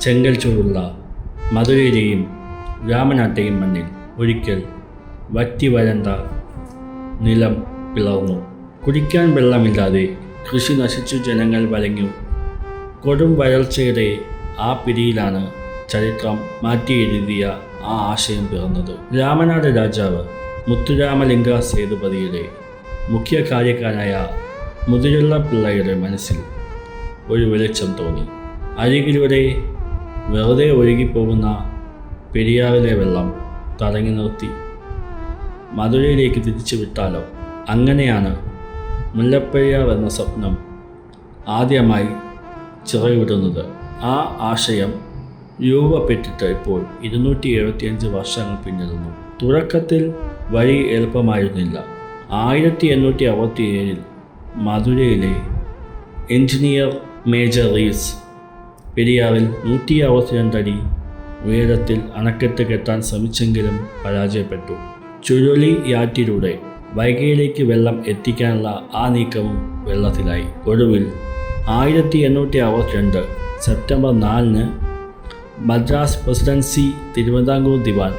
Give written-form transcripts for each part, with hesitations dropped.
ചെങ്കൽ ചൂടുള്ള മധുരയിലെയും രാമനാട്ടെയും മണ്ണിൽ ഒരിക്കൽ വറ്റി വരണ്ട നിലം പിളർന്നു. കുടിക്കാൻ വെള്ളമില്ലാതെ കൃഷി നശിച്ചു, ജനങ്ങൾ വലഞ്ഞു. കൊടും വരൾച്ചയുടെ ആ പിടിയിലാണ് ചരിത്രം മാറ്റിയെഴുതിയ ആ ആശയം പിറന്നത്. രാമനാട് രാജാവ് മുത്തുരാമലിംഗ സേതുപതിയുടെ മുഖ്യ കാര്യക്കാരനായ മുതിരുള്ള പിള്ളയുടെ മനസ്സിൽ ഒരു വെളിച്ചം തോന്നി. അരികിലൂടെ വെറുതെ ഒഴുകിപ്പോകുന്ന പെരിയാറിലെ വെള്ളം തടഞ്ഞു നിർത്തി മധുരയിലേക്ക് തിരിച്ചു വിട്ടാലോ? അങ്ങനെയാണ് മുല്ലപ്പെരിയാർ എന്ന സ്വപ്നം ആദ്യമായി ചിറകിടുന്നത്. ആ ആശയം രൂപപ്പെട്ടിട്ട് ഇപ്പോൾ 275 വർഷങ്ങൾ പിന്നിടുന്നു. തുടക്കത്തിൽ വഴി എളുപ്പമായിരുന്നില്ല. 1867 മധുരയിലെ എഞ്ചിനീയർ മേജർ റീവ്സ് പെരിയാറിൽ 162 അടി ഉയരത്തിൽ അണക്കെട്ട് കെട്ടാൻ ശ്രമിച്ചെങ്കിലും പരാജയപ്പെട്ടു. ചുഴലിയാറ്റിലൂടെ വൈഗയിലേക്ക് വെള്ളം എത്തിക്കാനുള്ള ആ നീക്കവും വെള്ളത്തിലായി. ഒടുവിൽ 1862 സെപ്റ്റംബർ 4 മദ്രാസ് പ്രസിഡൻസി തിരുവിതാംകൂർ ദിവാൻ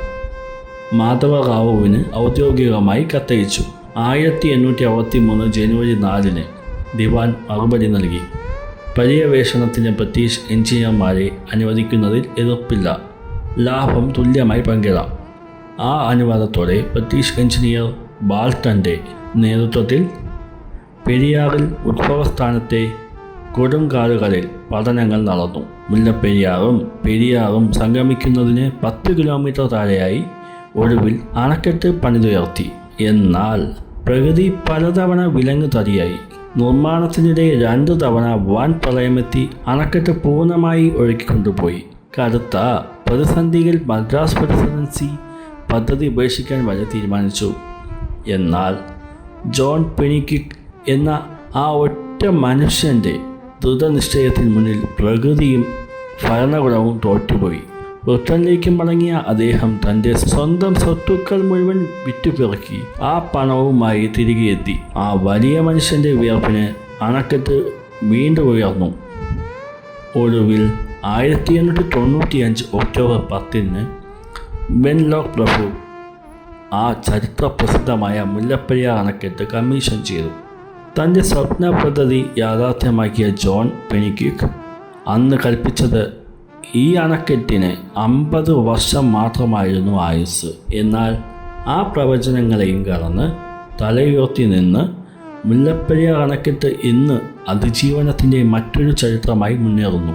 മാധവറാവുവിന് ഔദ്യോഗികമായി കത്തയച്ചു. 1863 ജനുവരി 4 ദിവാൻ മറുപടി നൽകി. പര്യവേഷണത്തിന് ബ്രിട്ടീഷ് എഞ്ചിനീയർമാരെ അനുവദിക്കുന്നതിൽ എതിർപ്പില്ല, ലാഭം തുല്യമായി പങ്കിടാം. ആ അനുവാദത്തോടെ ബ്രിട്ടീഷ് എഞ്ചിനീയർ ബാൾട്ടൻ്റെ നേതൃത്വത്തിൽ പെരിയാറിൽ ഉദ്ഭവസ്ഥാനത്തെ കൊടുങ്കാടുകളിൽ പഠനങ്ങൾ നടന്നു. മുല്ലപ്പെരിയാറും പെരിയാറും സംഗമിക്കുന്നതിന് 10 കിലോമീറ്റർ താഴെയായി ഒടുവിൽ അണക്കെട്ട് പണിതുയർത്തി. എന്നാൽ പ്രകൃതി പലതവണ വിലങ്ങ് തടിയായി. നിർമ്മാണത്തിനിടെ 2 തവണ വൻ പ്രളയമെത്തി അണക്കെട്ട് പൂർണ്ണമായി ഒഴുക്കിക്കൊണ്ടുപോയി. കടുത്ത പ്രതിസന്ധിയിൽ മദ്രാസ് പ്രസിഡൻസി പദ്ധതി ഉപേക്ഷിക്കാൻ വരെ തീരുമാനിച്ചു. എന്നാൽ ജോൺ പെനിക്വിക് എന്ന ആ ഒറ്റ മനുഷ്യൻ്റെ ദൃഢനിശ്ചയത്തിന് മുന്നിൽ പ്രകൃതിയും ഭരണകൂടവും തോറ്റുപോയി. ബ്രിട്ടനിലേക്ക് മടങ്ങിയ അദ്ദേഹം തൻ്റെ സ്വന്തം സ്വത്തുക്കൾ മുഴുവൻ വിറ്റുപിറക്കി ആ പണവുമായി തിരികെ എത്തി. ആ വലിയ മനുഷ്യൻ്റെ വിയർപ്പിന് അണക്കെട്ട് വീണ്ടും ഉയർന്നു. ഒടുവിൽ 1895 ഒക്ടോബർ 10 വെൻലോക്ക് പ്രഭു ആ ചരിത്രപ്രസിദ്ധമായ മുല്ലപ്പെരിയാർ അണക്കെട്ട് കമ്മീഷൻ ചെയ്തു. തൻ്റെ സ്വപ്ന പദ്ധതി യാഥാർത്ഥ്യമാക്കിയ ജോൺ പെനിക്വിക് അന്ന് കൽപ്പിച്ചത് ഈ അണക്കെട്ടിന് 50 വർഷം മാത്രമായിരുന്നു ആയുസ്. എന്നാൽ ആ പ്രവചനങ്ങളെയും കടന്ന് തലയുയർത്തി നിന്ന് മുല്ലപ്പെരിയാർ അണക്കെട്ട് ഇന്ന് അതിജീവനത്തിൻ്റെ മറ്റൊരു ചരിത്രമായി മുന്നേറുന്നു.